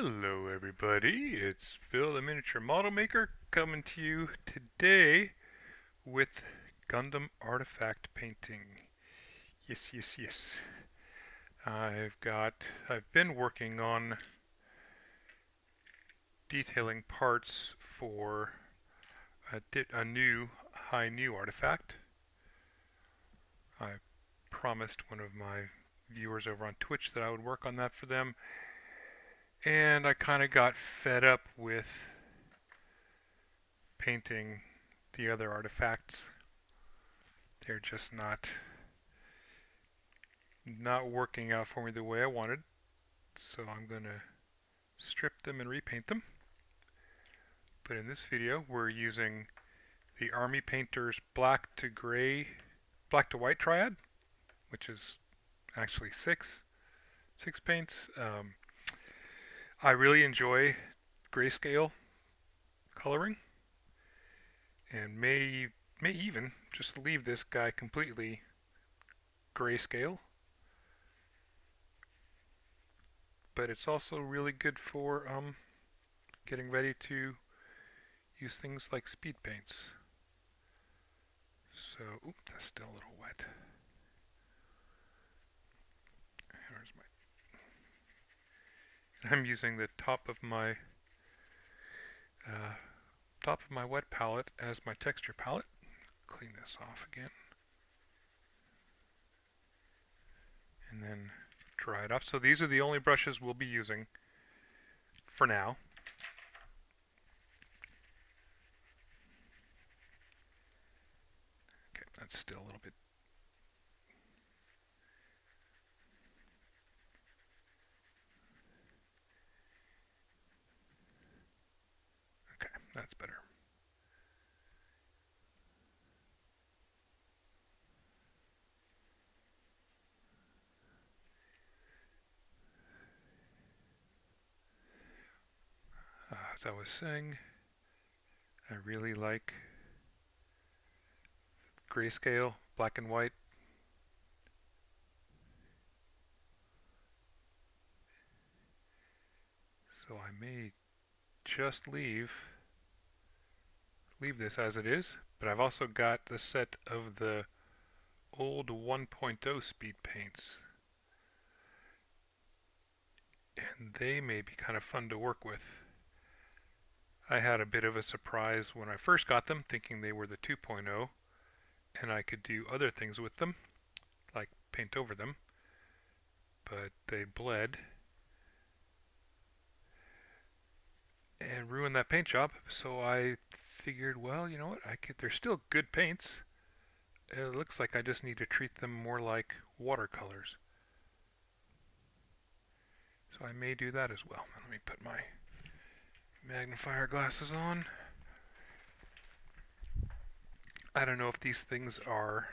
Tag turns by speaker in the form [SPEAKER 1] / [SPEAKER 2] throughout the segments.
[SPEAKER 1] Hello everybody, it's Phil the Miniature Model Maker coming to you today with Gundam artifact painting. Yes. I've been working on detailing parts for a new high new artifact. I promised one of my viewers over on Twitch that I would work on that for them, and I kind of got fed up with painting the other artifacts. They're just not working out for me the way I wanted. So I'm going to strip them and repaint them. But in this video, we're using the Army Painter's black to white triad, which is actually six paints. I really enjoy grayscale coloring, and may even just leave this guy completely grayscale. But it's also really good for getting ready to use things like speed paints. So, that's still a little wet. Here's I'm using the top of my wet palette as my texture palette. Clean this off again, and then dry it off. So these are the only brushes we'll be using for now. Okay, that's still a little bit. Okay, that's better. As I was saying, I really like grayscale, black and white. So I may just leave this as it is, but I've also got the set of the old 1.0 speed paints, and they may be kind of fun to work with. I had a bit of a surprise when I first got them, thinking they were the 2.0, and I could do other things with them, like paint over them, but they bled and ruined that paint job. So I figured, well, you know what, they're still good paints. It looks like I just need to treat them more like watercolors. So I may do that as well. Let me put my magnifier glasses on. I don't know if these things are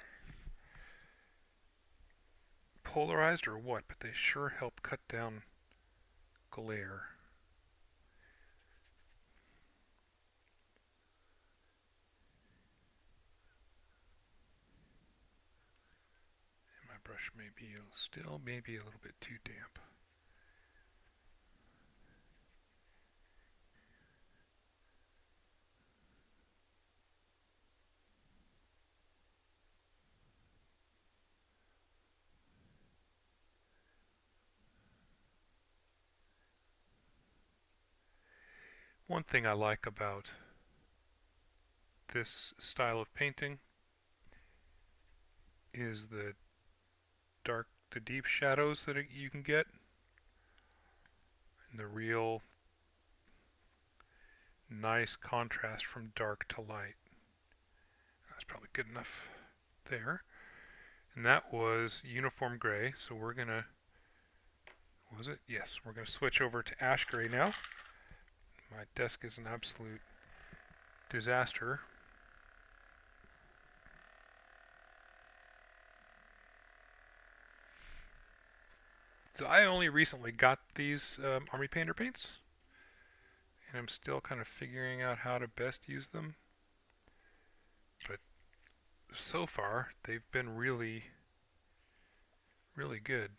[SPEAKER 1] polarized or what, but they sure help cut down glare. And my brush may be still maybe a little bit too damp. One thing I like about this style of painting is the dark to deep shadows that you can get, and the real nice contrast from dark to light. That's probably good enough there. And that was uniform gray, so we're gonna, was it? Yes, we're gonna switch over to ash gray now. My desk is an absolute disaster. So I only recently got these Army Painter paints, and I'm still kind of figuring out how to best use them. But so far, they've been really good.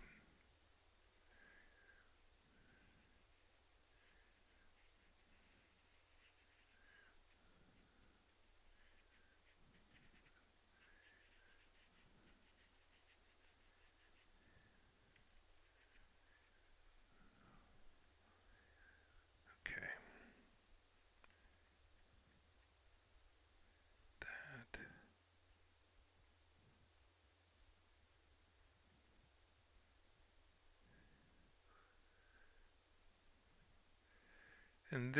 [SPEAKER 1] And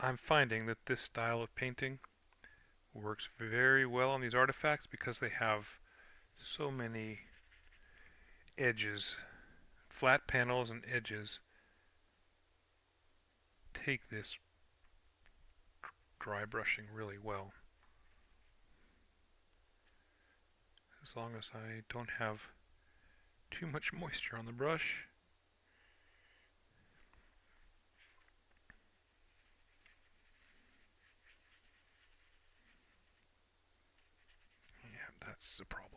[SPEAKER 1] I'm finding that this style of painting works very well on these artifacts because they have so many edges. Flat panels and edges take this dry brushing really well. As long as I don't have too much moisture on the brush. Yeah, that's the problem.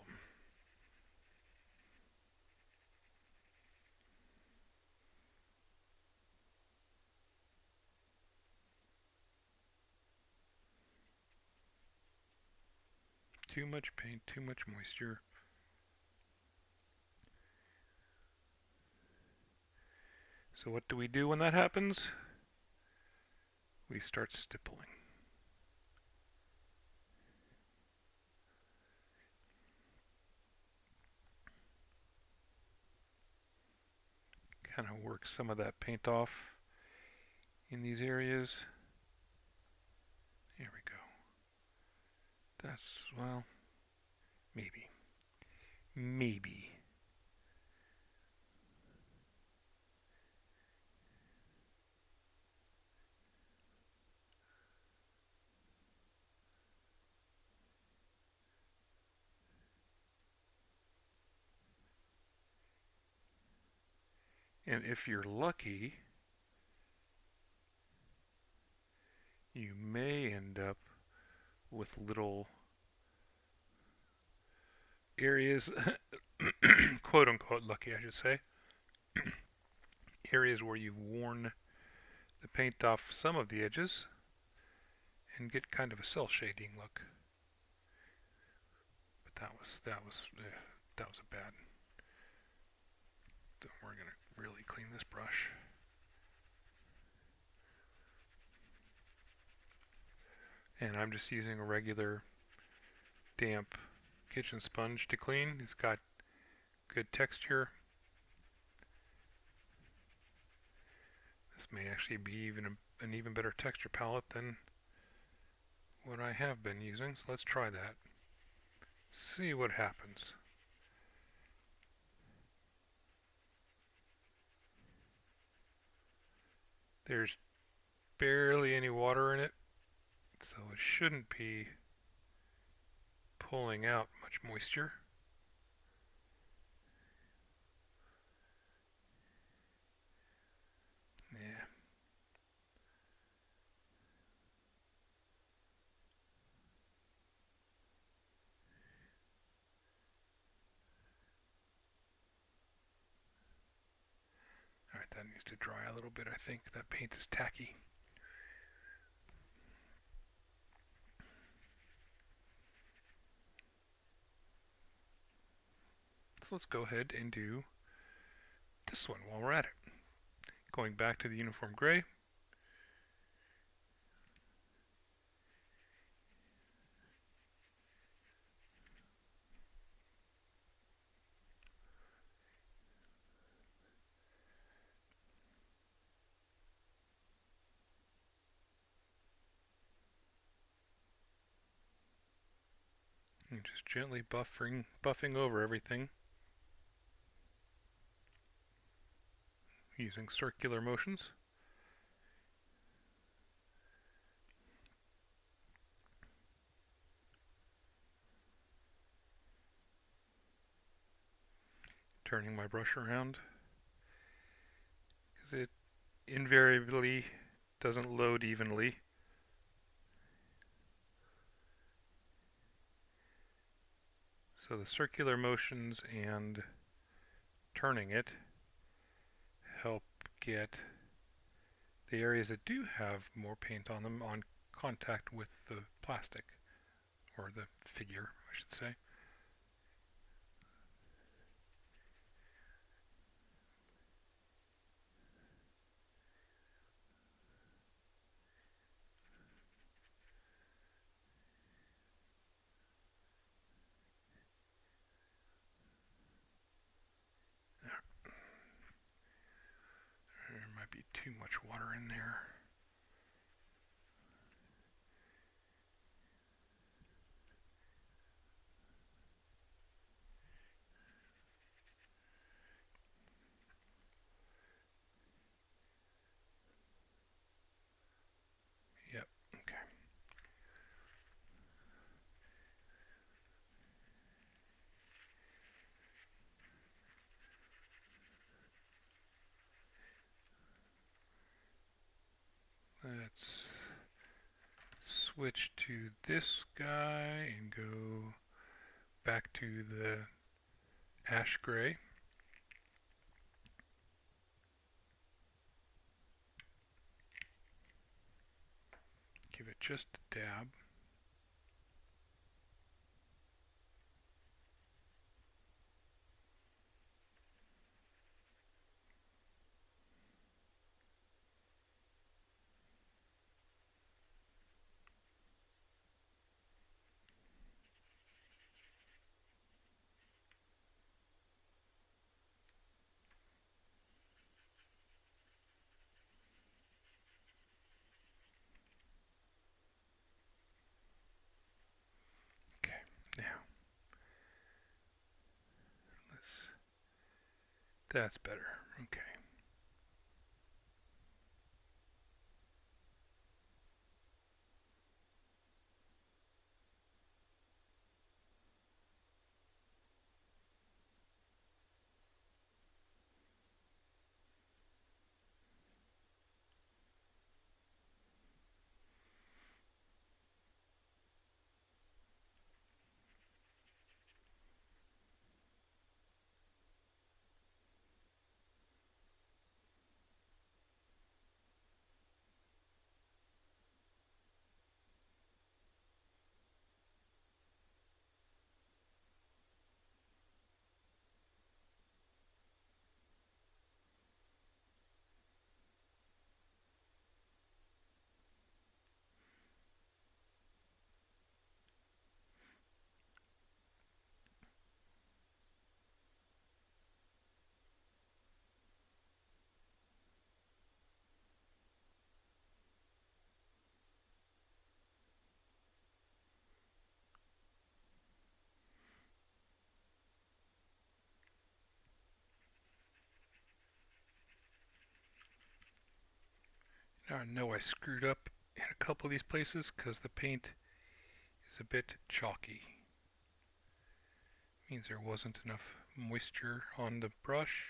[SPEAKER 1] Too much paint, too much moisture. So what do we do when that happens? We start stippling. Kind of work some of that paint off in these areas. Here we go. That's, well, maybe. Maybe. And if you're lucky, you may end up with little areas, quote unquote lucky, I should say, areas where you've worn the paint off some of the edges and get kind of a cell shading look. But that was a bad. So we're gonna really clean this brush. And I'm just using a regular damp kitchen sponge to clean. It's got good texture. This may actually be an even better texture palette than what I have been using. So let's try that. See what happens. There's barely any water in it, so it shouldn't be pulling out much moisture. Yeah. Alright, that needs to dry a little bit, I think. That paint is tacky. So let's go ahead and do this one while we're at it. Going back to the uniform gray. And just gently buffing over everything using circular motions. Turning my brush around because it invariably doesn't load evenly. So the circular motions and turning it help get the areas that do have more paint on them on contact with the plastic, or the figure, I should say. There might be too much water in there. switch to this guy and go back to the ash gray. Give it just a dab. Okay, now that's better. Okay. Now I know I screwed up in a couple of these places because the paint is a bit chalky. Means there wasn't enough moisture on the brush.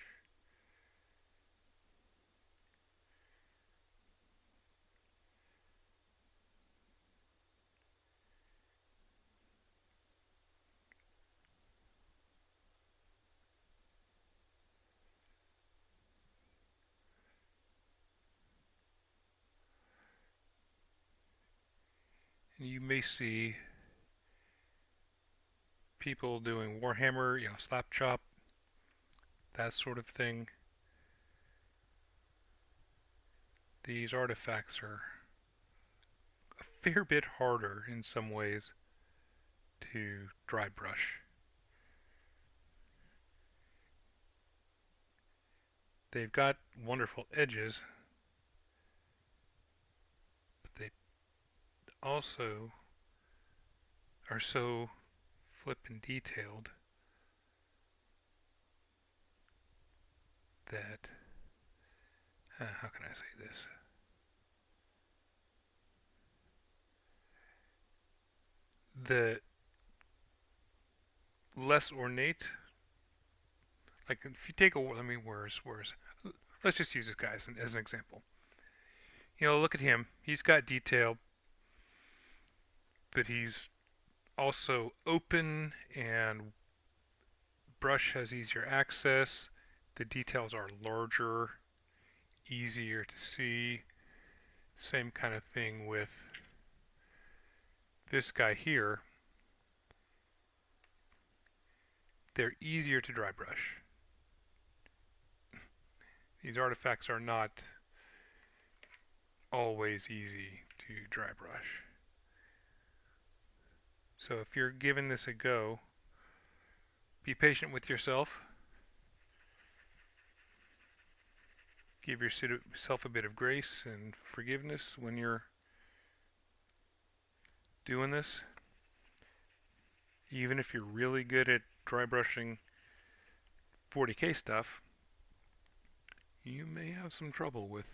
[SPEAKER 1] And you may see people doing Warhammer, slap chop, that sort of thing. These artifacts are a fair bit harder in some ways to dry brush. They've got wonderful edges, but they also are so flippin' detailed that, how can I say this? The less ornate, like if you take a, where's, let's just use this guy as an example. Look at him. He's got detail, but he's also open and brush has easier access. The details are larger, easier to see. Same kind of thing with this guy here. They're easier to dry brush. These artifacts are not always easy to dry brush. So if you're giving this a go, be patient with yourself. Give yourself a bit of grace and forgiveness when you're doing this. Even if you're really good at dry brushing 40K stuff, you may have some trouble with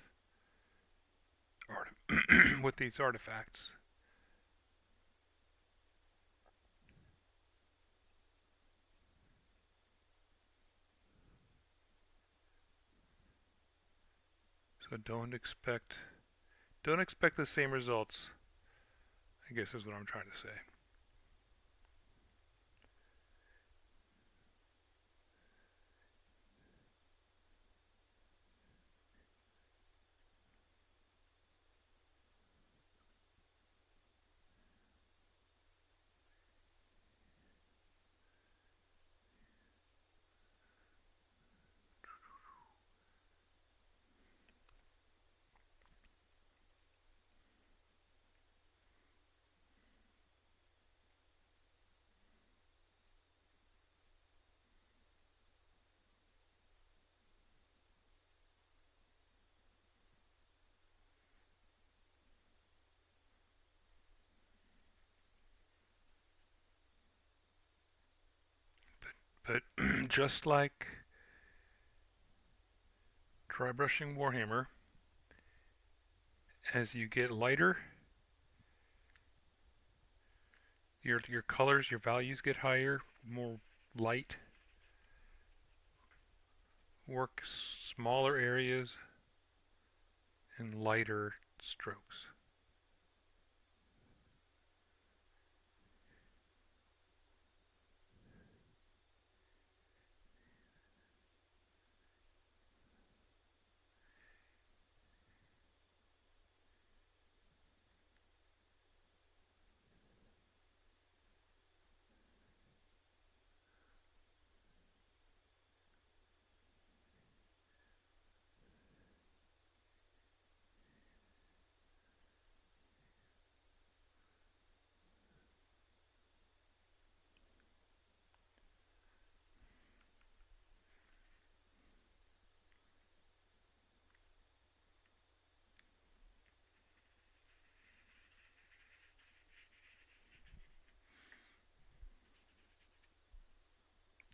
[SPEAKER 1] with these artifacts. So don't expect the same results I guess is what I'm trying to say. But just like dry brushing Warhammer, as you get lighter, your colors, your values get higher, more light, work smaller areas and lighter strokes.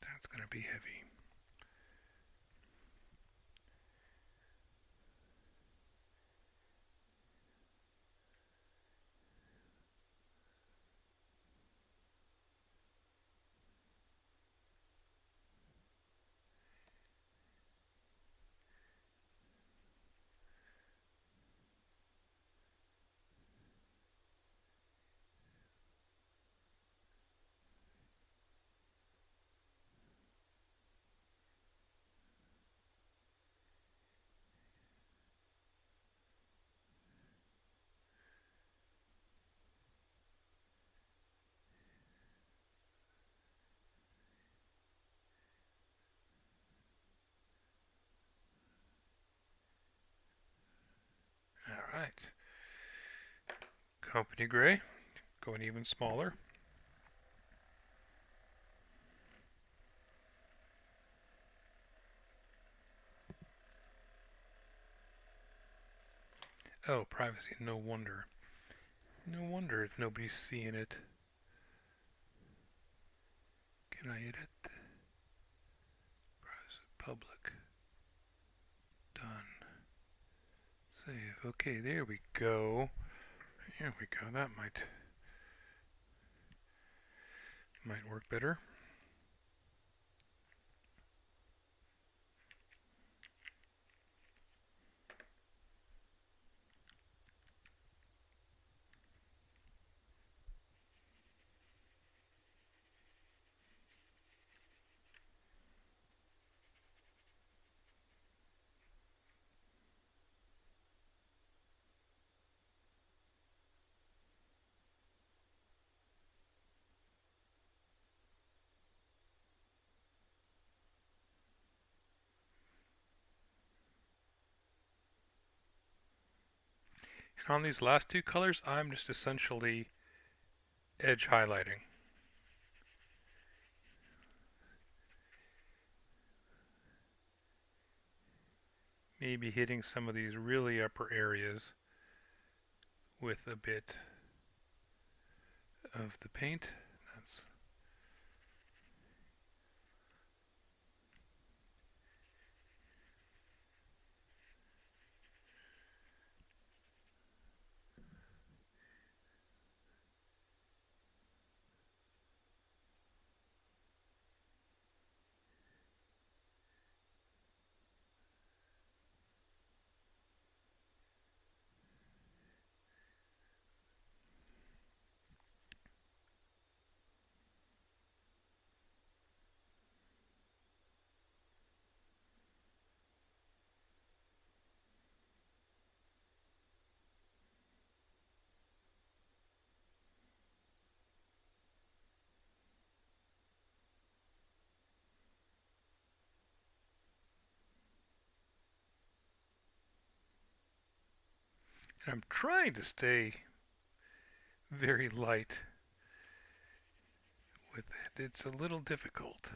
[SPEAKER 1] That's going to be heavy. All right. Company gray, going even smaller. Oh, privacy, no wonder. No wonder if nobody's seeing it. Can I edit? Privacy, public. Done. Save. Okay, there we go. There we go. That might work better. And on these last two colors, I'm just essentially edge highlighting. Maybe hitting some of these really upper areas with a bit of the paint. That's I'm trying to stay very light with it. It's a little difficult.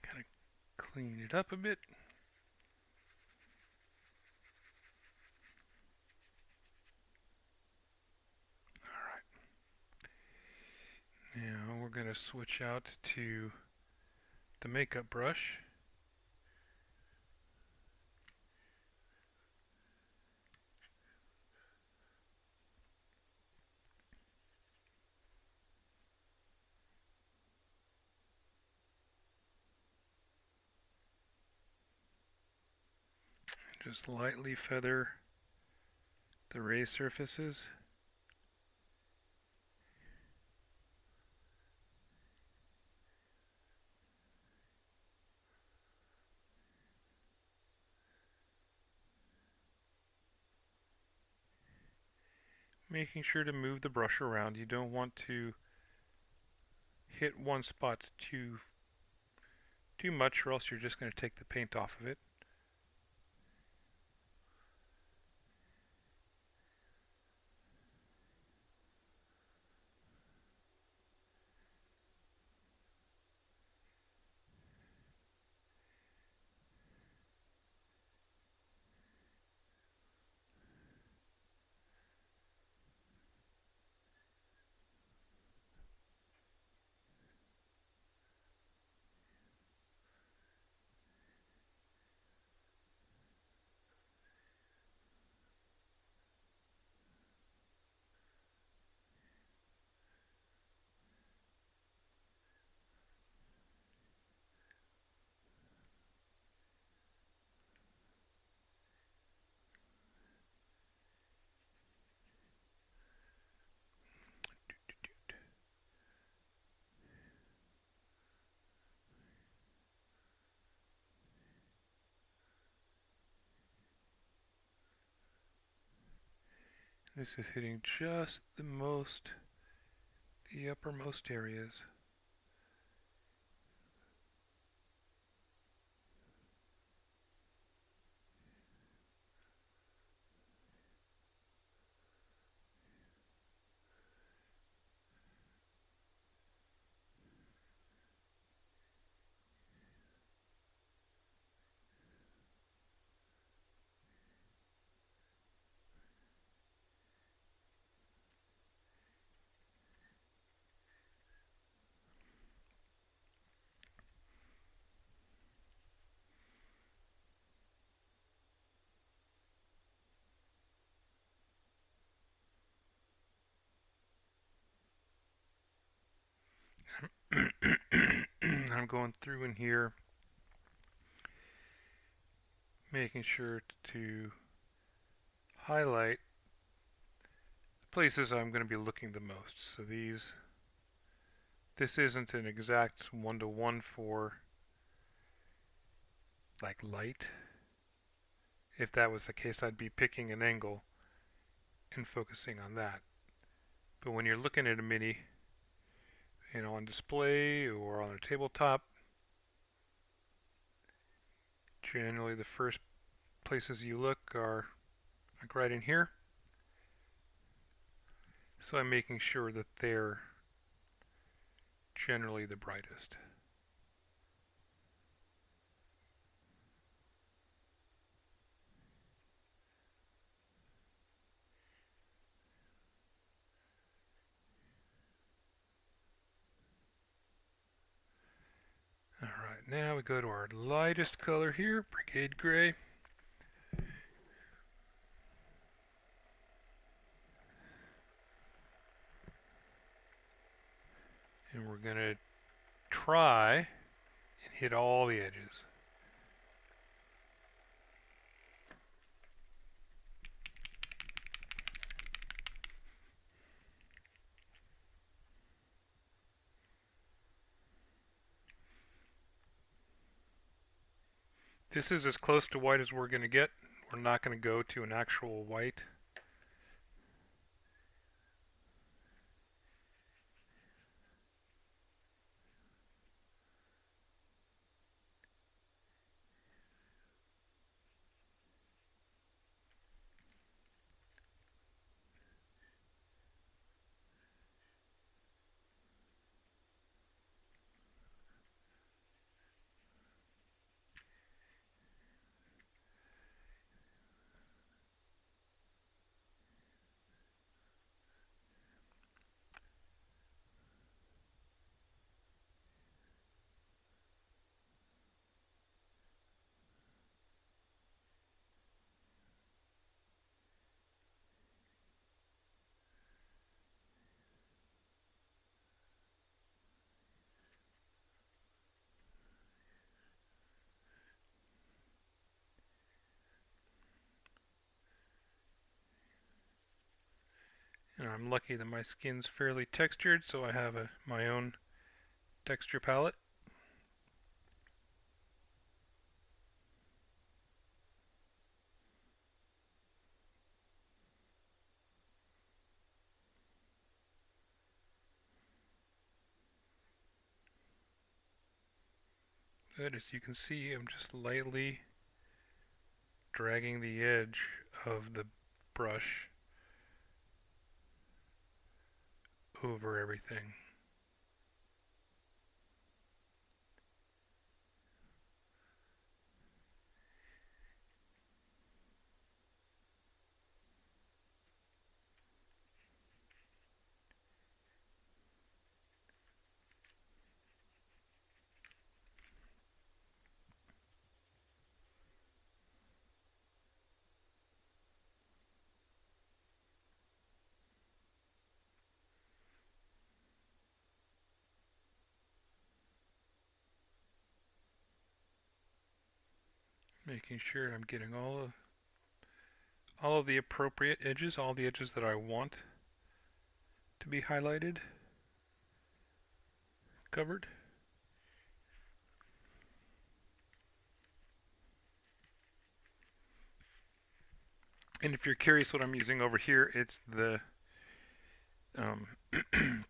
[SPEAKER 1] Kind of clean it up a bit. Now we're going to switch out to the makeup brush. Just lightly feather the raised surfaces. Making sure to move the brush around. You don't want to hit one spot too much, or else you're just going to take the paint off of it. This is hitting just the uppermost areas. I'm going through in here, making sure to highlight the places I'm going to be looking the most. So this isn't an exact one-to-one for like light. If that was the case, I'd be picking an angle and focusing on that. But when you're looking at a mini, on display or on a tabletop, generally the first places you look are like right in here. So I'm making sure that they're generally the brightest. Alright, now we go to our lightest color here, Brigade Gray. And we're going to try and hit all the edges. This is as close to white as we're going to get. We're not going to go to an actual white. And I'm lucky that my skin's fairly textured, so I have my own texture palette. But as you can see, I'm just lightly dragging the edge of the brush over everything. Making sure I'm getting all of the appropriate edges, all the edges that I want to be highlighted, covered. And if you're curious what I'm using over here, it's the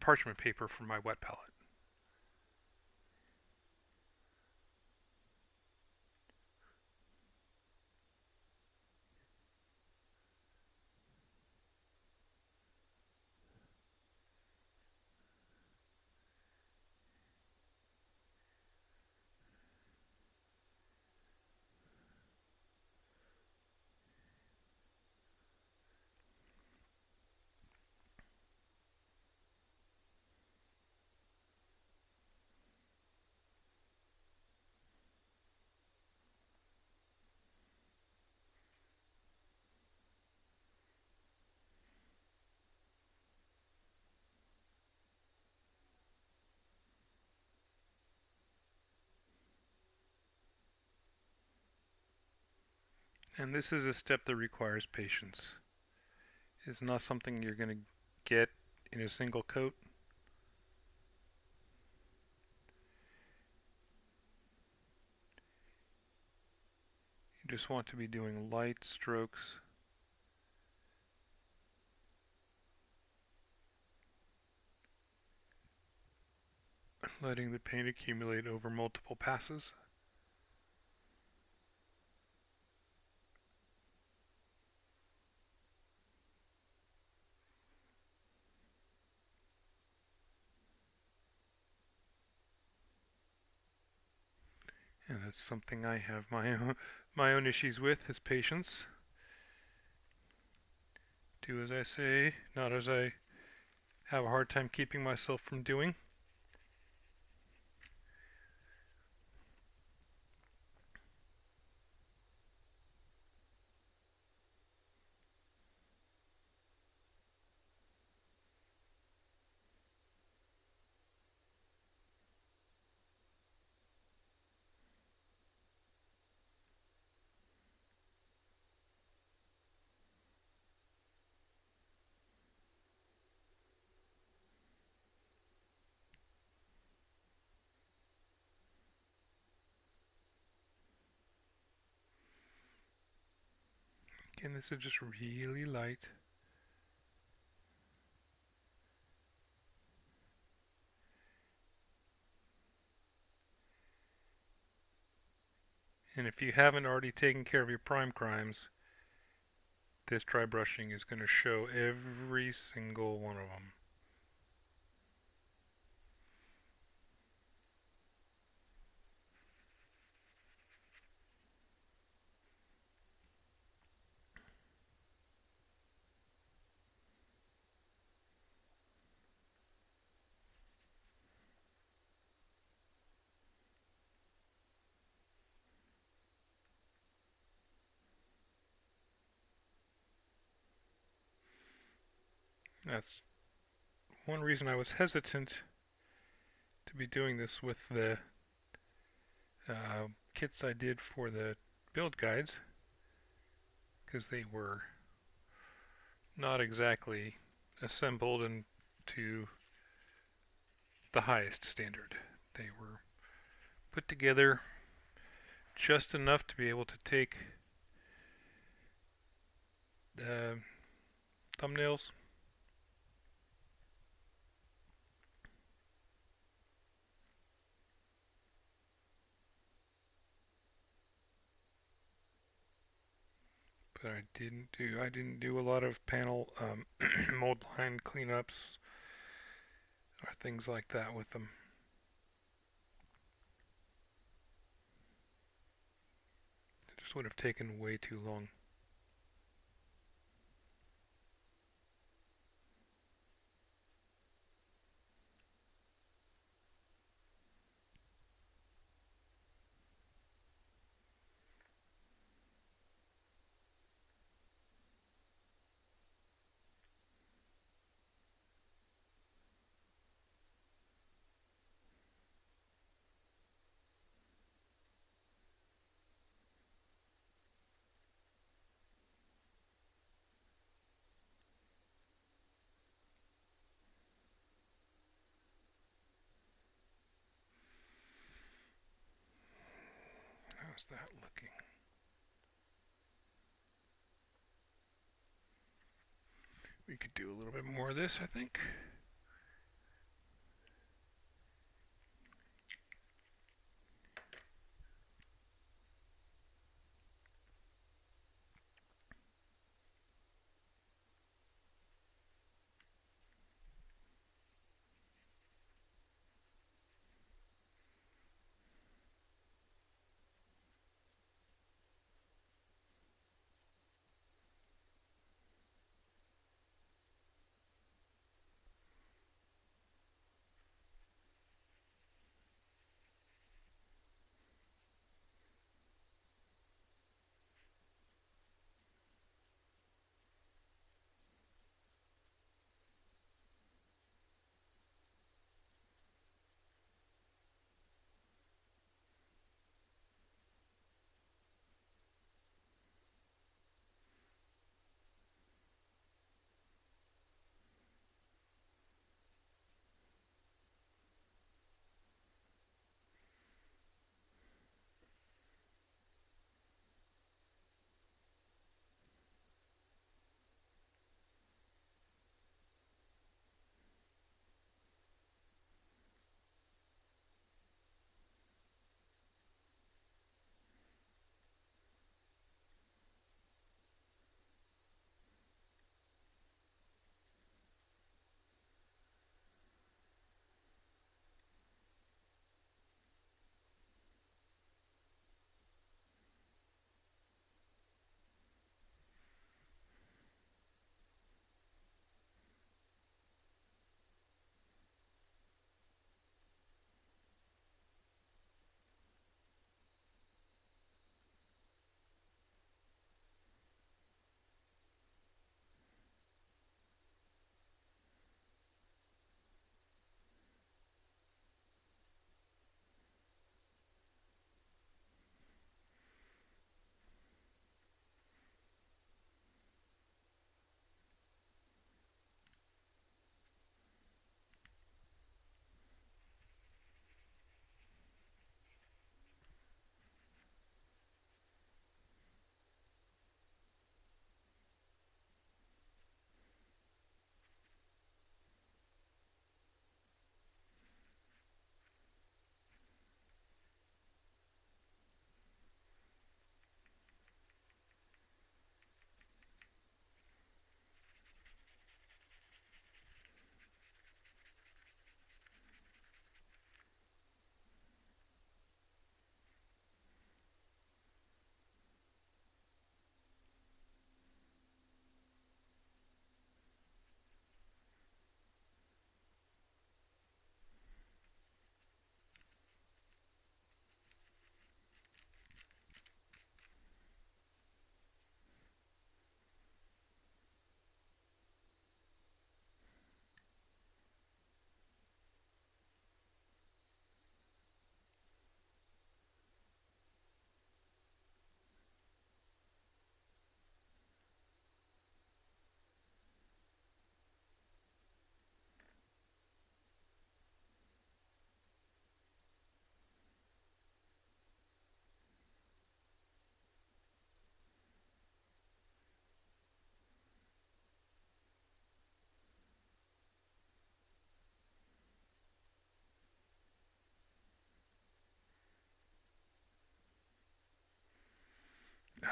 [SPEAKER 1] parchment paper from my wet palette. And this is a step that requires patience. It's not something you're going to get in a single coat. You just want to be doing light strokes. Letting the paint accumulate over multiple passes. And that's something I have my own issues with, is patience. Do as I say, not as I have a hard time keeping myself from doing. Again, this is just really light. And if you haven't already taken care of your prime crimes, this dry brushing is going to show every single one of them. That's one reason I was hesitant to be doing this with the kits I did for the build guides, because they were not exactly assembled into the highest standard. They were put together just enough to be able to take thumbnails, but I didn't do a lot of panel mold line cleanups or things like that with them. It just would have taken way too long. How's that looking? We could do a little bit more of this, I think.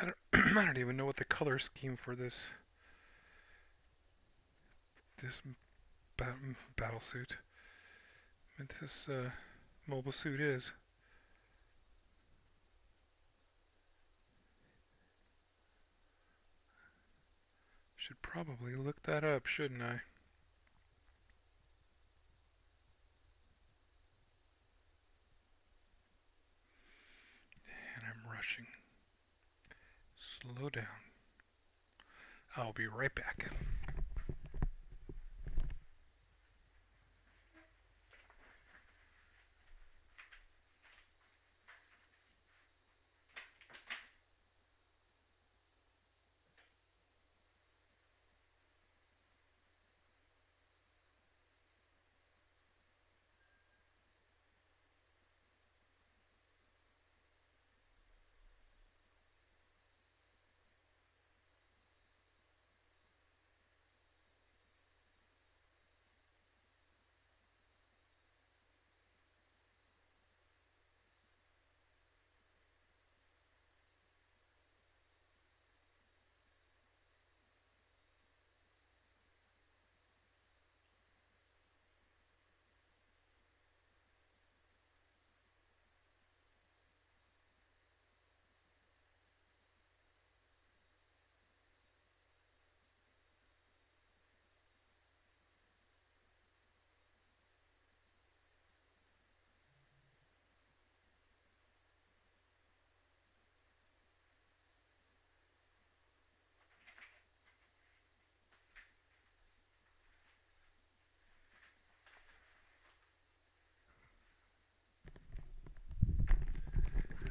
[SPEAKER 1] I don't even know what the color scheme for this battle suit, this mobile suit is. Should probably look that up, shouldn't I? And I'm rushing. Slow down. I'll be right back.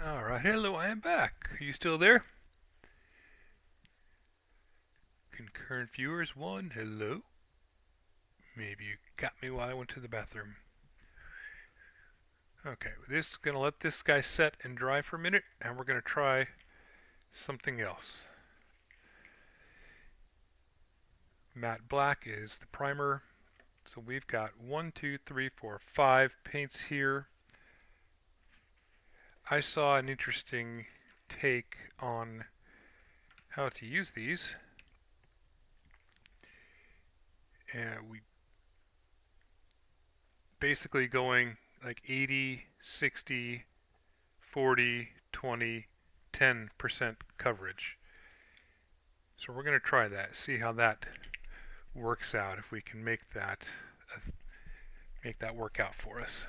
[SPEAKER 1] Alright, hello, I am back. Are you still there? Concurrent viewers 1, hello. Maybe you got me while I went to the bathroom. Okay, this is going to let this guy set and dry for a minute, and we're going to try something else. Matte black is the primer. So we've got 5 paints here. I saw an interesting take on how to use these. And we basically going like 80, 60, 40, 20, 10% coverage. So we're going to try that, see how that works out, if we can make that work out for us.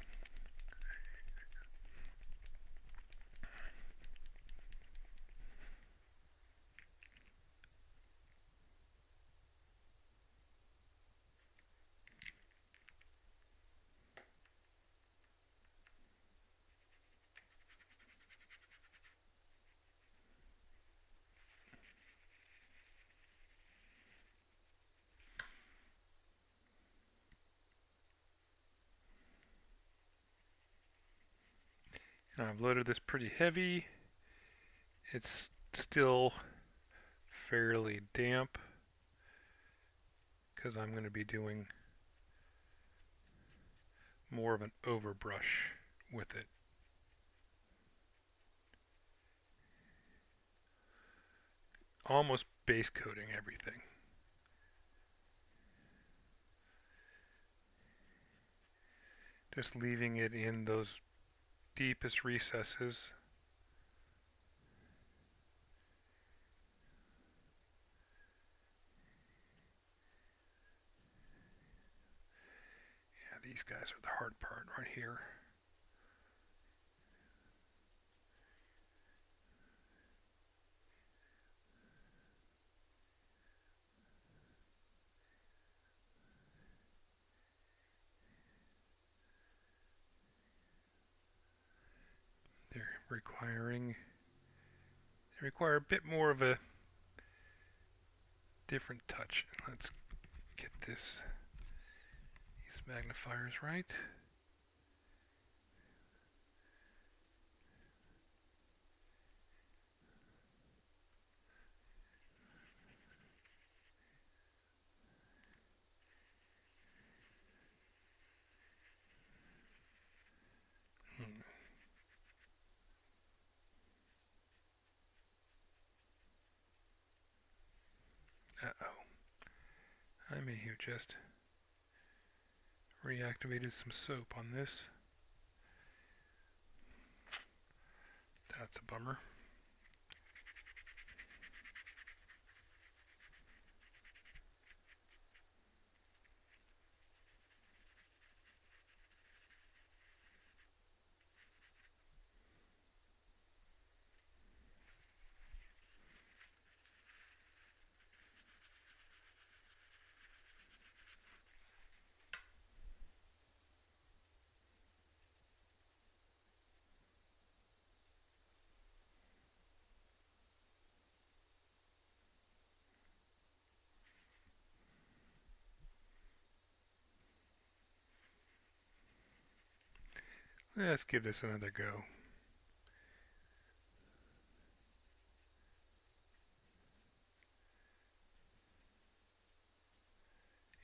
[SPEAKER 1] And I've loaded this pretty heavy. It's still fairly damp because I'm going to be doing more of an overbrush with it. Almost base coating everything. Just leaving it in those deepest recesses. Yeah, these guys are the hard part right here. They require a bit more of a different touch. Let's get these magnifiers right. I may have just reactivated some soap on this. That's a bummer. Let's give this another go.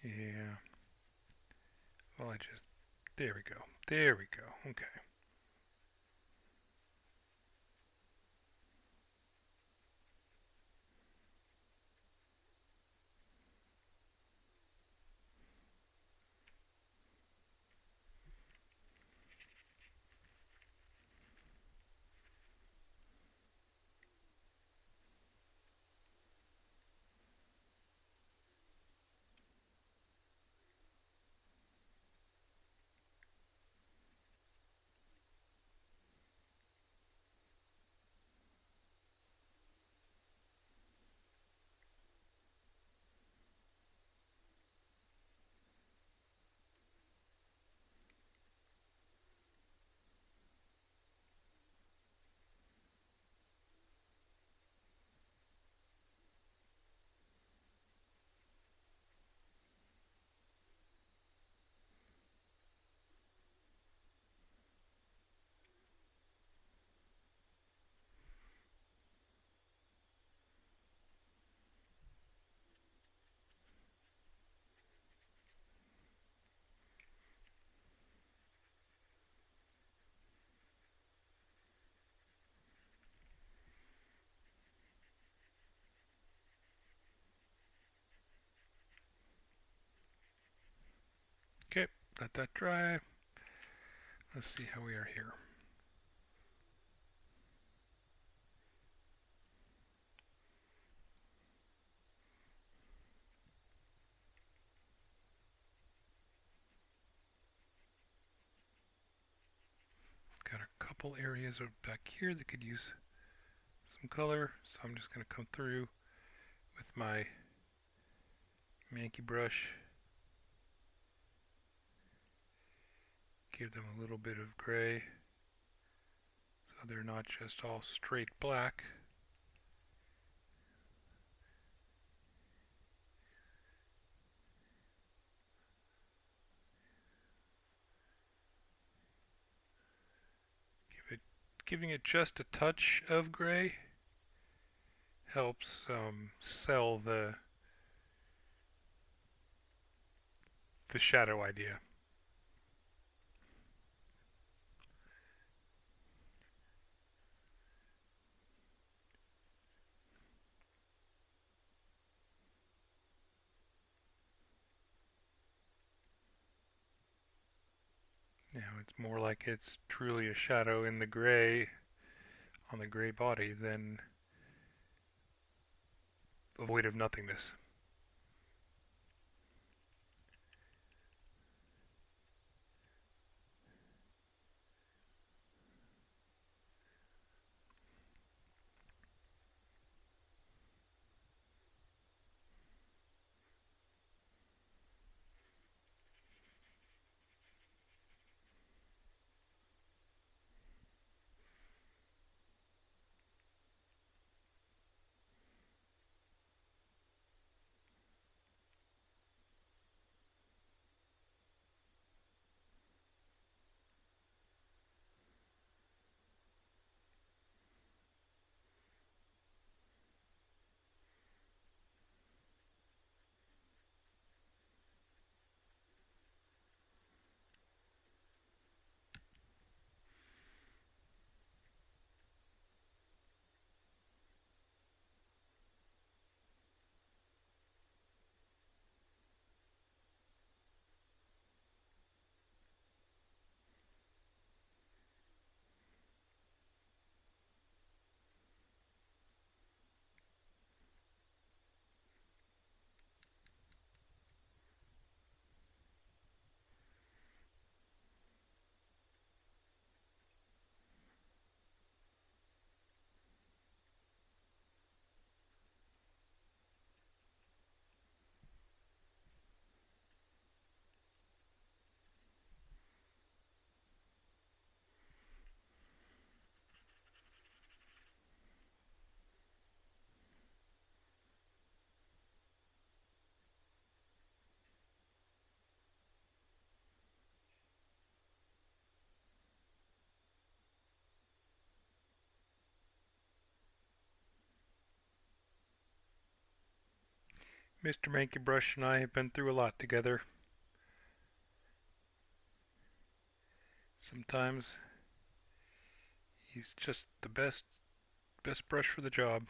[SPEAKER 1] Yeah. Well, there we go. There we go. Okay. Okay, let that dry. Let's see how we are here. Got a couple areas back here that could use some color, so I'm just going to come through with my Mankey brush, give them a little bit of gray so they're not just all straight black. Giving it just a touch of gray helps sell the shadow idea. Now it's more like it's truly a shadow in the gray, on the gray body, than a void of nothingness. Mr. Manky Brush and I have been through a lot together. Sometimes he's just the best brush for the job.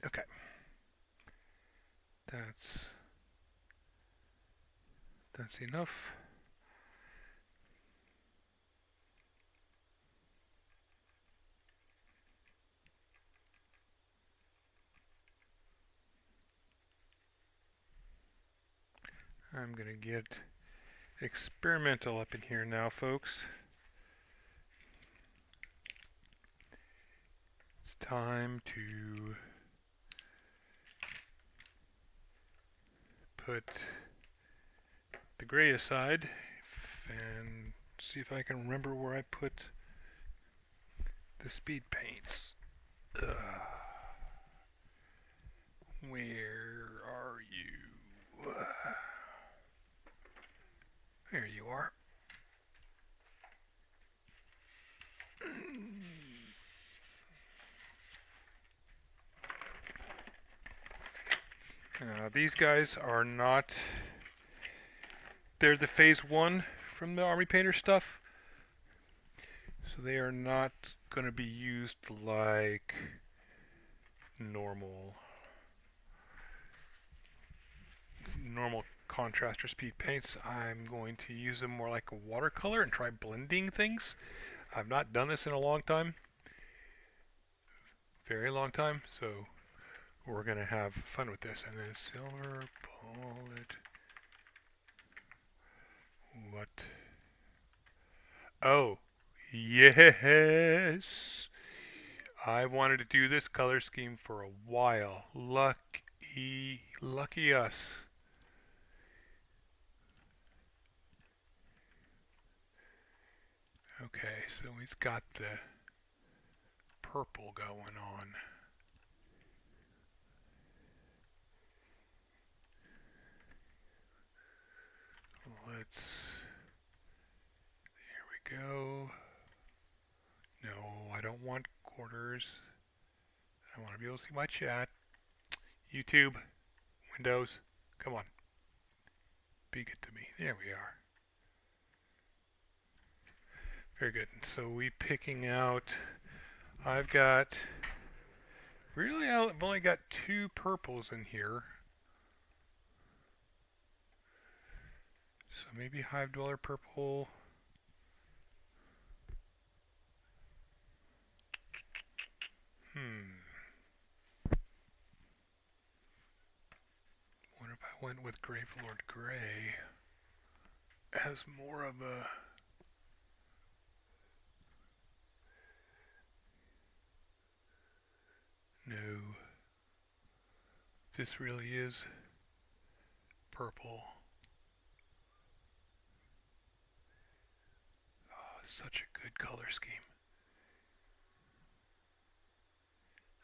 [SPEAKER 1] Okay. That's enough. I'm gonna get experimental up in here now, folks. It's time to put the gray aside and see if I can remember where I put the speed paints. Where are you? There you are. These guys are not... They're the phase 1 from the Army Painter stuff. So they are not going to be used like normal contrast or speed paints. I'm going to use them more like a watercolor and try blending things. I've not done this in a long time. Very long time. So we're going to have fun with this. And then silver bullet. What? Oh, yes. I wanted to do this color scheme for a while. Lucky us. Okay, so he's got the purple going on. There we go. No, I don't want quarters. I want to be able to see my chat. YouTube, Windows, come on. Be good to me. There we are. Very good. So we picking out, I've only got 2 purples in here. So maybe Hive Dweller purple. What if I went with Gravelord Gray as more of a... No. This really is purple. Oh, such a good color scheme.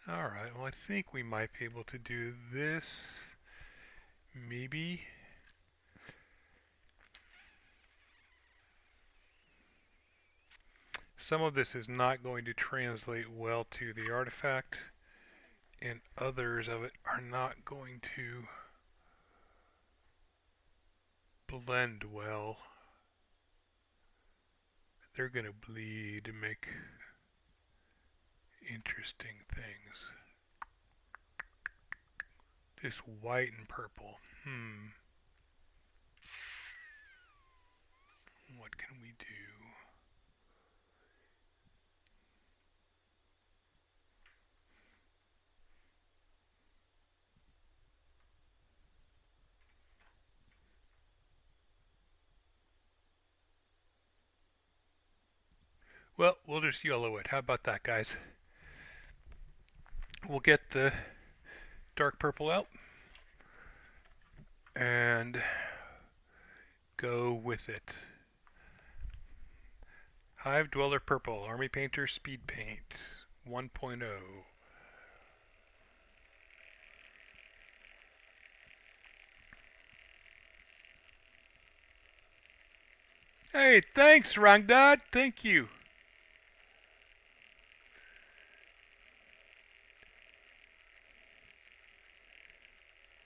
[SPEAKER 1] Alright, well I think we might be able to do this. Maybe. Some of this is not going to translate well to the artifact, and others of it are not going to blend well. They're going to bleed and make interesting things. This white and purple. What can we do? Well, we'll just yellow it. How about that, guys? We'll get the dark purple out and go with it. Hive Dweller Purple, Army Painter Speed Paint 1.0. Hey, thanks, Rangdad. Thank you.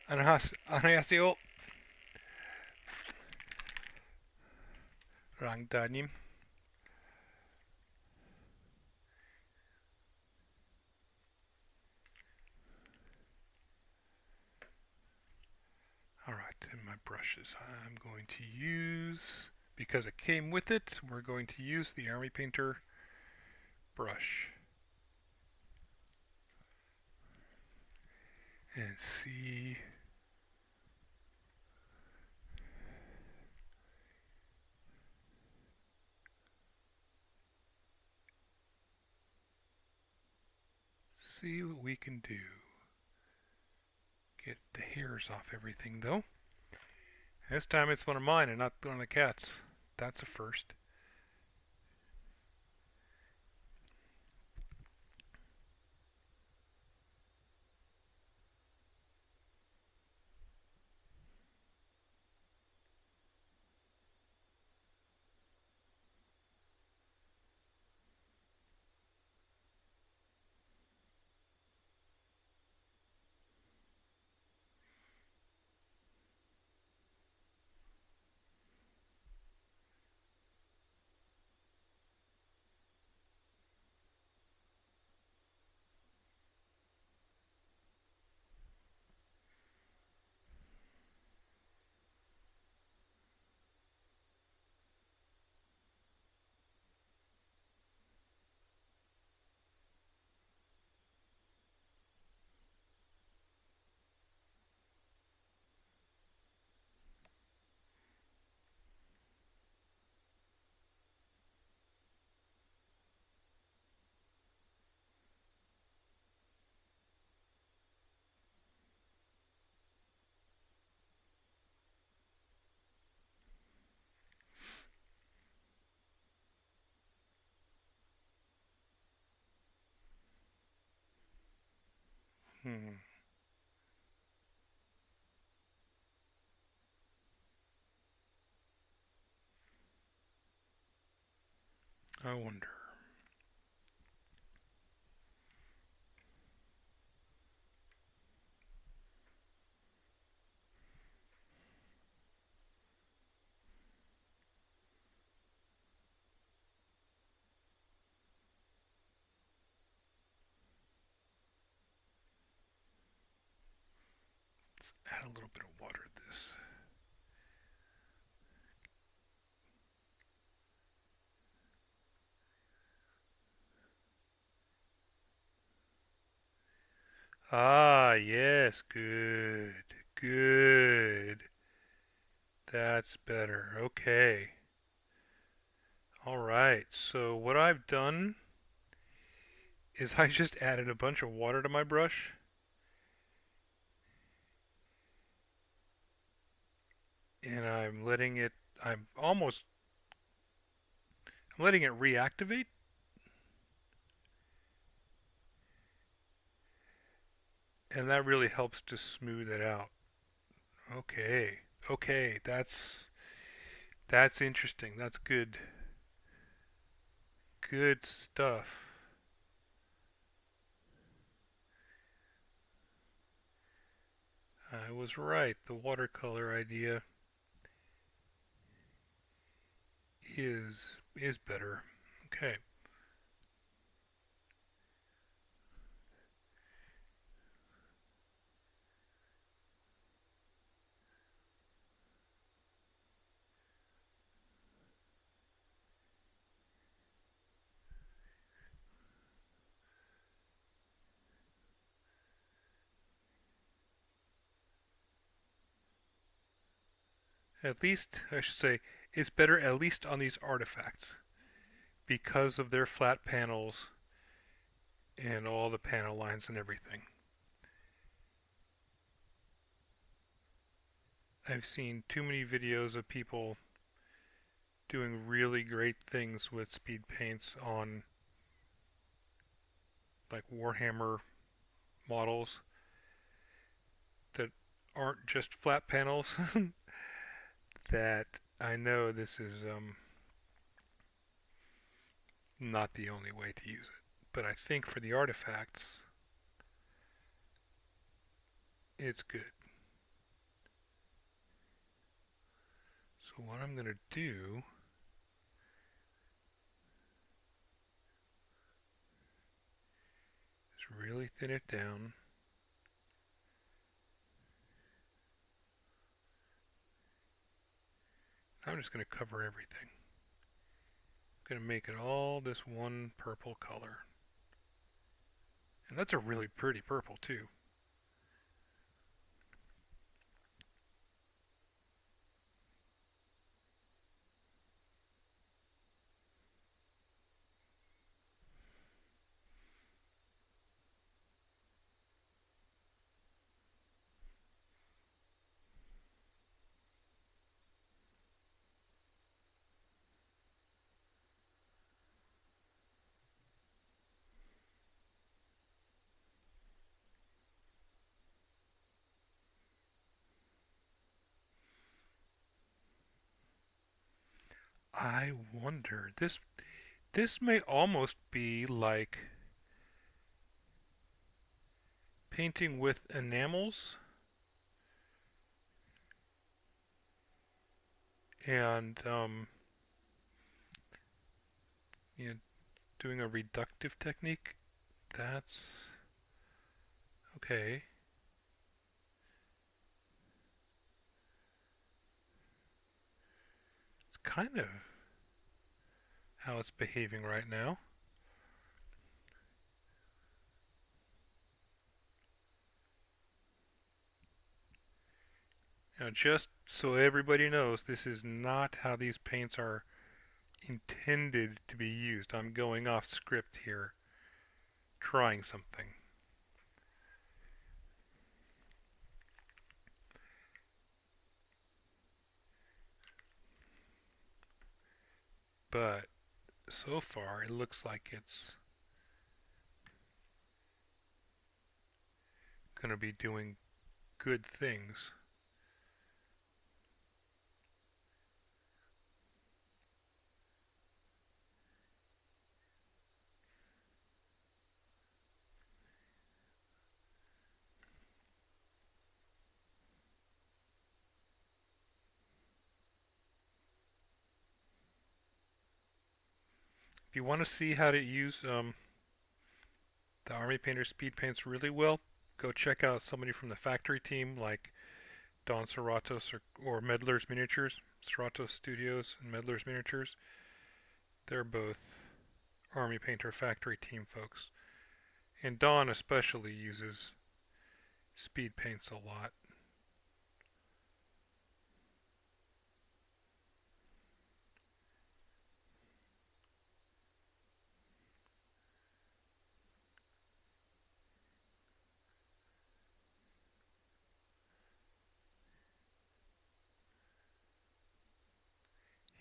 [SPEAKER 1] 안녕하세요, Rangda님. Alright, and my brushes. I'm going to use, because it came with it, we're going to use the Army Painter brush. And see. See what we can do. Get the hairs off everything though. This time it's one of mine and not one of the cats. That's a first. I wonder. Let's add a little bit of water to this. Ah, yes, good. Good. That's better. Okay. Alright, so what I've done is I just added a bunch of water to my brush. And I'm letting it, I'm letting it reactivate. And that really helps to smooth it out. Okay. Okay, that's interesting. That's good. Good stuff. I was right. The watercolor idea is better. Okay. At least, I should say, it's better at least on these artifacts. because of their flat panels and all the panel lines and everything. I've seen too many videos of people doing really great things with speed paints on like Warhammer models that aren't just flat panels that I know this is not the only way to use it. But I think for the artifacts, it's good. So what I'm going to do is really thin it down. I'm just going to cover everything. I'm going to make it all this one purple color. And that's a really pretty purple too. I wonder, this may almost be like painting with enamels and you know, doing a reductive technique. That's okay. It's kind of how it's behaving right now. Now, just so everybody knows, this is not how these paints are intended to be used. I'm going off script here, trying something. But so far, it looks like it's going to be doing good things. If you want to see how to use the Army Painter speed paints really well, go check out somebody from the factory team like Don Serratos or Medler's Miniatures, Serratos Studios and Medler's Miniatures. They're both Army Painter factory team folks. And Don especially uses speed paints a lot.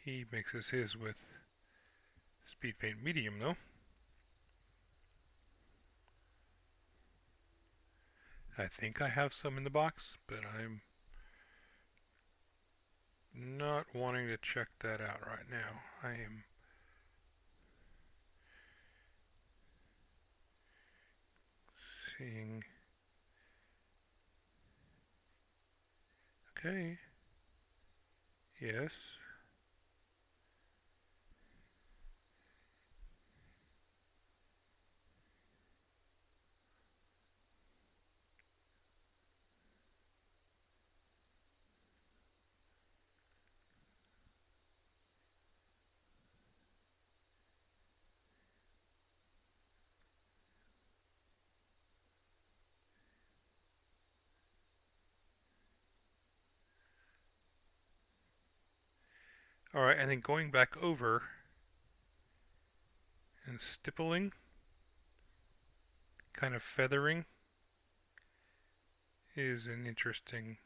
[SPEAKER 1] He mixes his with speed paint medium though. I think I have some in the box, but I'm not wanting to check that out right now. I am seeing. Okay. Yes. Alright, and then going back over, And stippling, kind of feathering, is an interesting.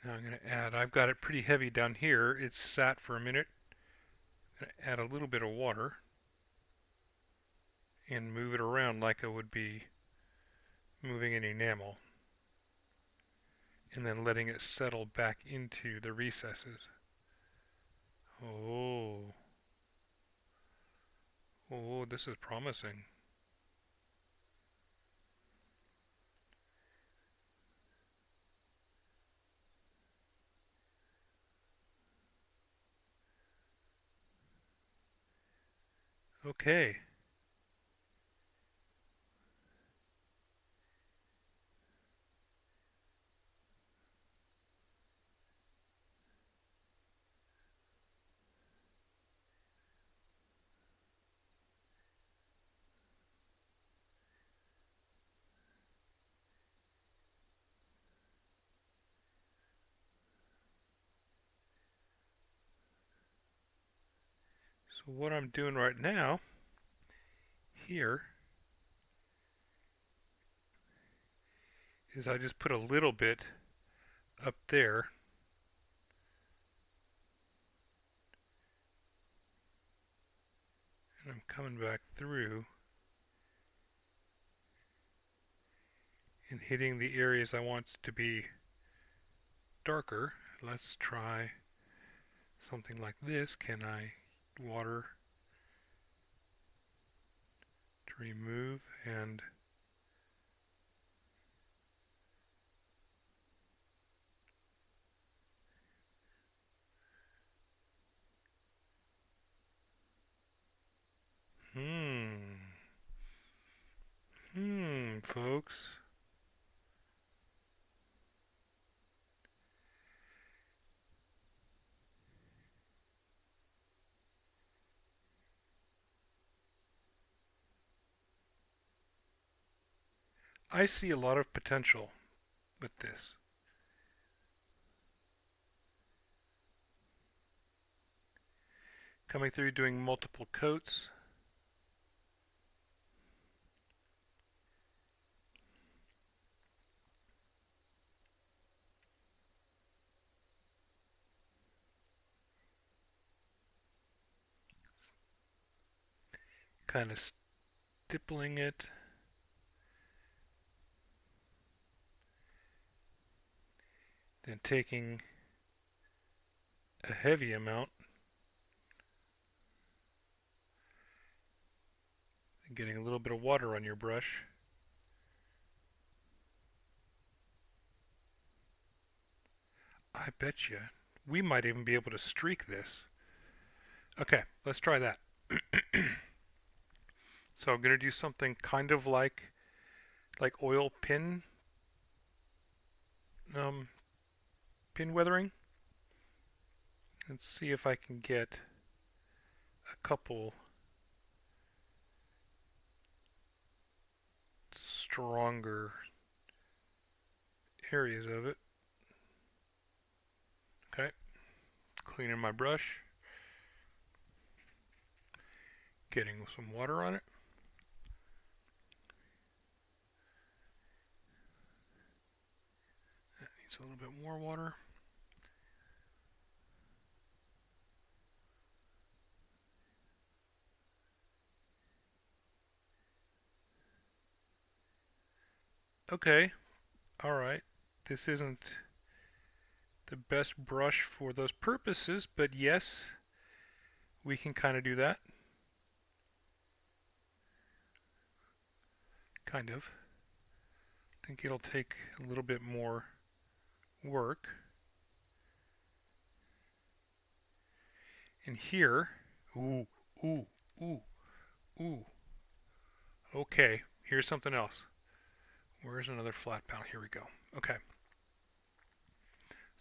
[SPEAKER 1] Now I'm going to add, I've got it pretty heavy down here. It's sat for a minute. I'm going to add a little bit of water and move it around like I would be moving an enamel. And then letting it settle back into the recesses. Oh. Oh, this is promising. Okay. So what I'm doing right now here is I just put a little bit up there and I'm coming back through and hitting the areas I want to be darker. Let's try something like this. Can I water to remove and folks. I see a lot of potential with this. Coming through doing multiple coats. Kind of stippling it. Then taking a heavy amount and getting a little bit of water on your brush. I bet you we might even be able to streak this. Okay, let's try that. So I'm going to do something kind of like oil pin weathering. Let's see if I can get a couple stronger areas of it. Okay, cleaning my brush, getting some water on it. That needs a little bit more water. Okay, alright. This isn't the best brush for those purposes, but yes, we can kind of do that. Kind of. I think it'll take a little bit more work. And here, ooh, ooh, ooh, ooh. Okay, here's something else. Where's another flat panel? Here we go. Okay.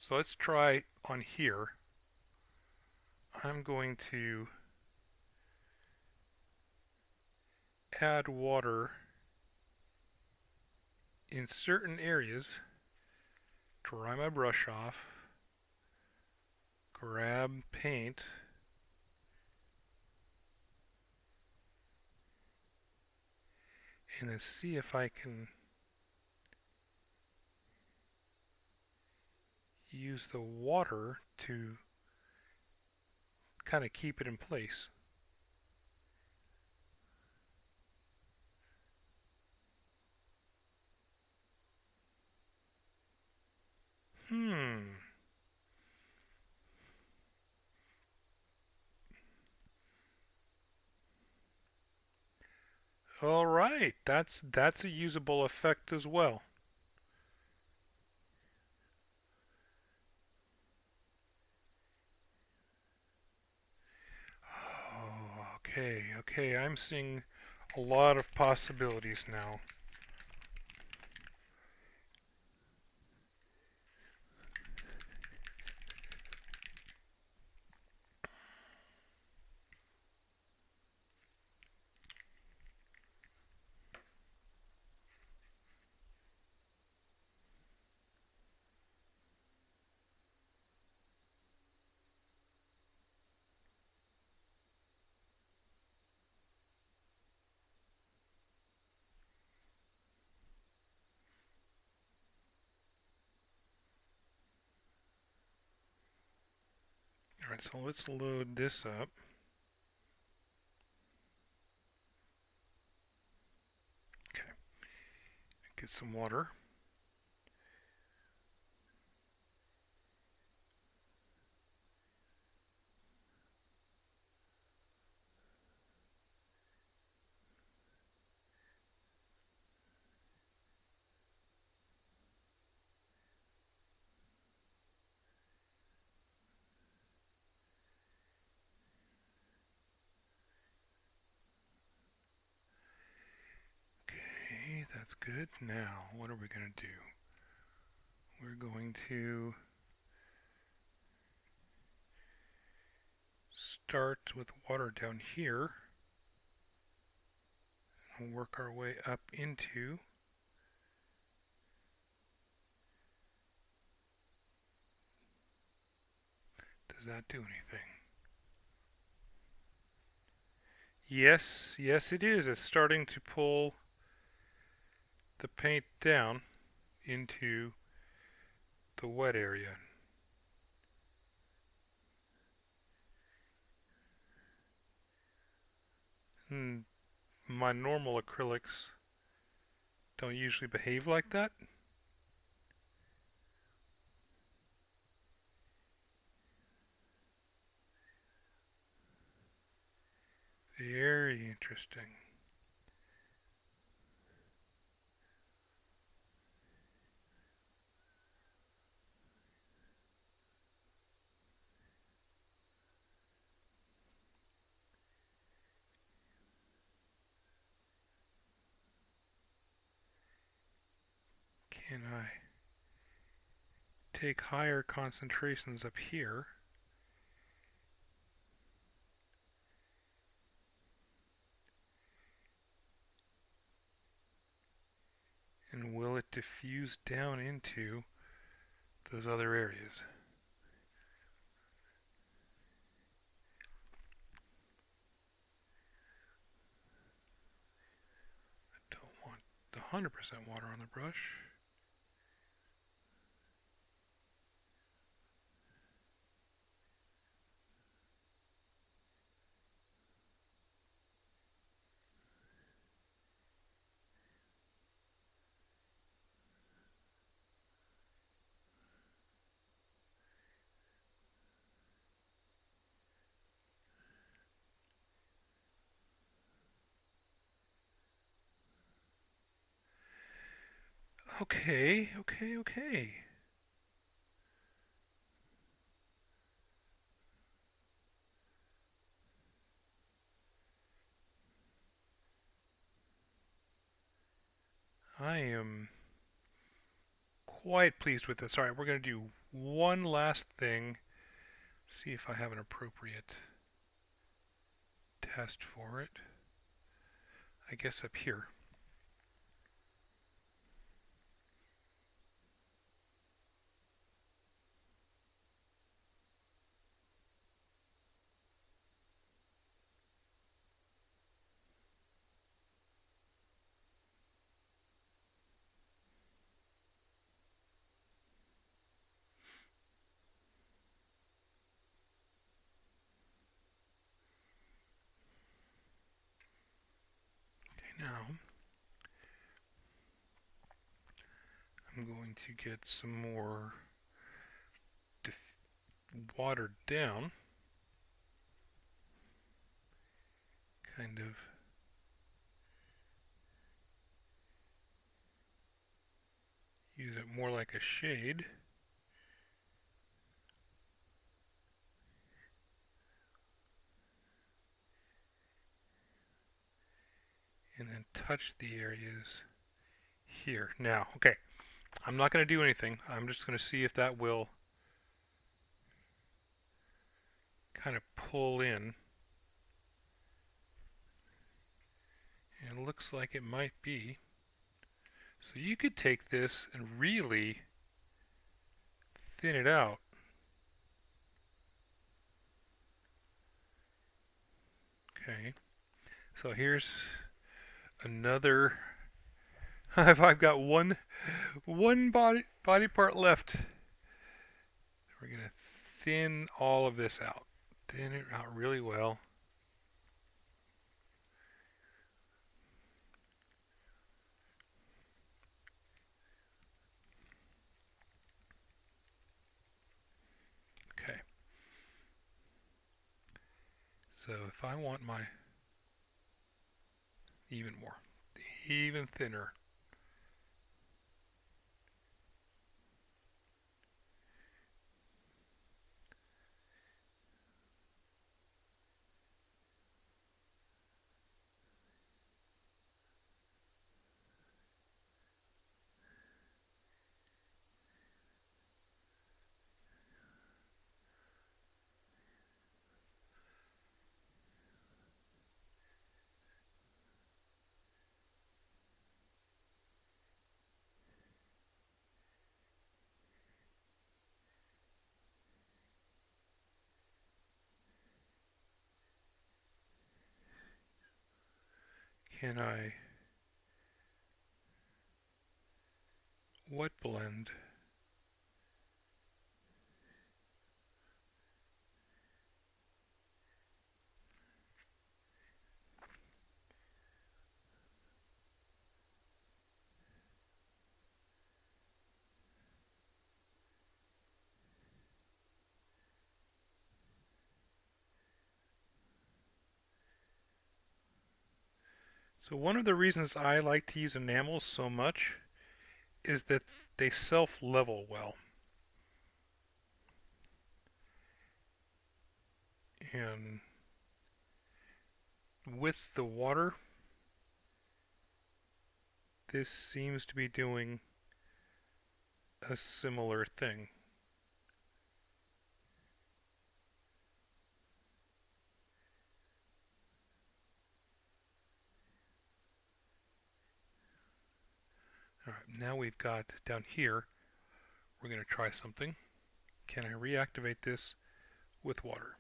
[SPEAKER 1] So let's try on here. I'm going to add water in certain areas, dry my brush off, grab paint and then see if I can use the water to kind of keep it in place. All right, that's a usable effect as well. Oh, okay, I'm seeing a lot of possibilities now. All right, so let's load this up. Okay, get some water. Okay, that's good. Now, what are we going to do? We're going to start with water down here and work our way up into does that do anything? Yes, it is. It's starting to pull the paint down into the wet area. My normal acrylics don't usually behave like that. Very interesting. Can I take higher concentrations up here? And will it diffuse down into those other areas? I don't want the 100% water on the brush. Okay. I am quite pleased with this. All right, we're going to do one last thing. See if I have an appropriate test for it. I guess up here. going to get some more watered down, kind of use it more like a shade. And then touch the areas here. Now, okay, I'm not going to do anything. I'm just going to see if that will kind of pull in. And it looks like it might be. So you could take this and really thin it out. Okay, so here's another. I've got one body part left. We're gonna thin all of this out. Thin it out really well. Okay. So if I want my even more, even thinner. Can I wet blend? So one of the reasons I like to use enamels so much is that they self-level well. And with the water, this seems to be doing a similar thing. Alright, now we've got down here, we're going to try something. Can I reactivate this with water?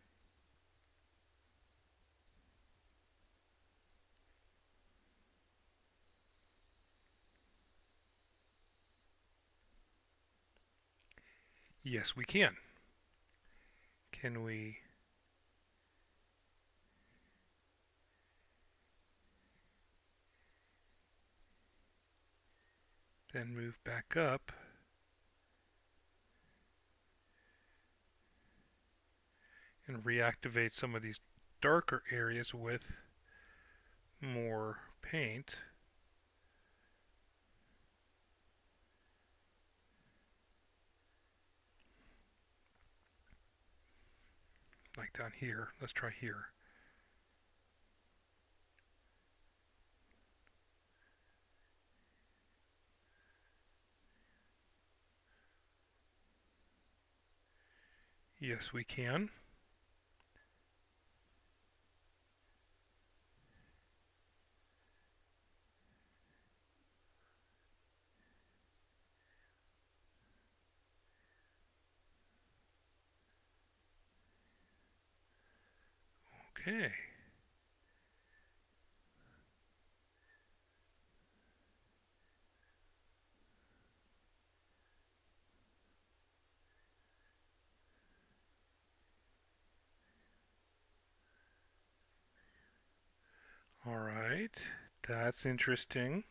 [SPEAKER 1] Yes, we can. Can we then move back up and reactivate some of these darker areas with more paint? Like down here. Let's try here. Yes, we can. Okay. All right. That's interesting.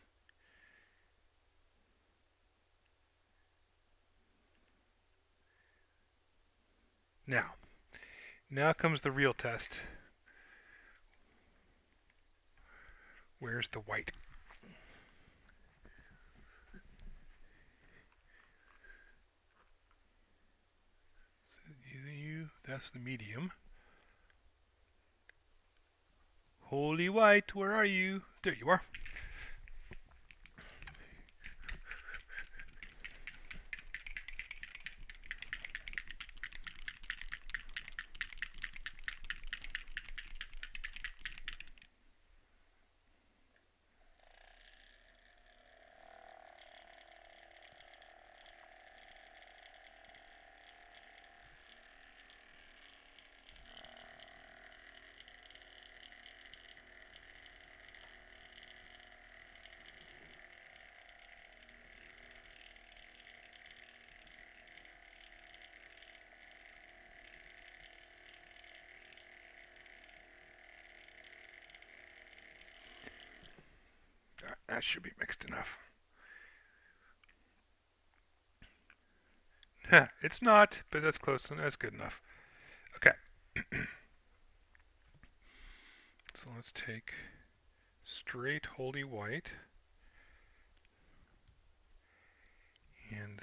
[SPEAKER 1] Now comes the real test. Where's the white? That's the medium. Holy white, where are you? There you are. That should be mixed enough. It's not, but that's close and that's good enough. Okay. So let's take straight holy white and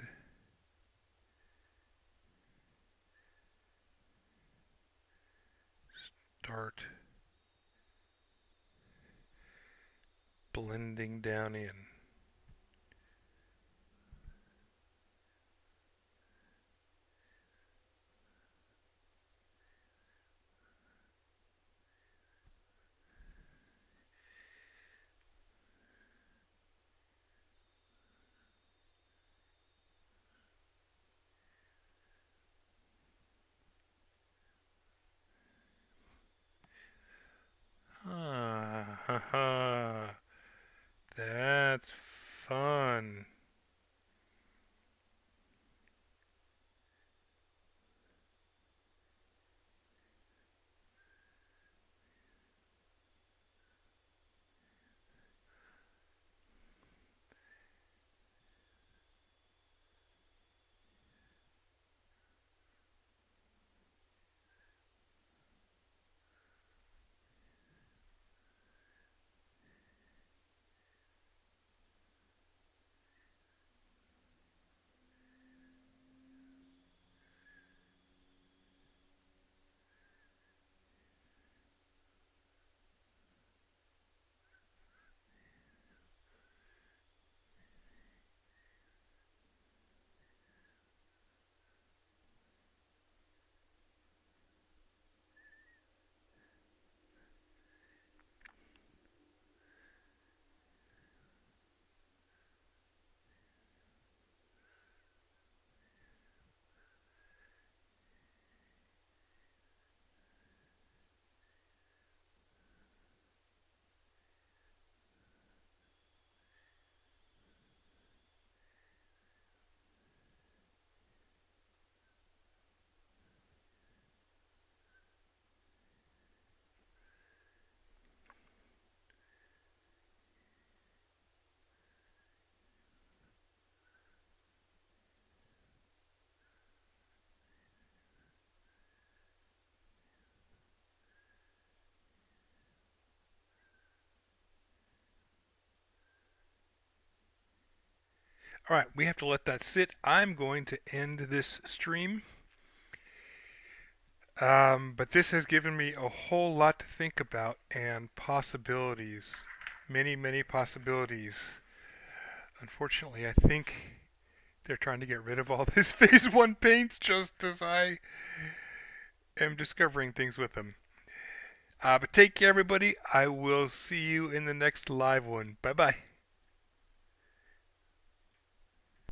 [SPEAKER 1] start blending down in. That's fun. All right, we have to let that sit. I'm going to end this stream. But this has given me a whole lot to think about and possibilities. Many, many possibilities. Unfortunately, I think they're trying to get rid of all this phase 1 paints just as I am discovering things with them. But take care, everybody. I will see you in the next live one. Bye-bye.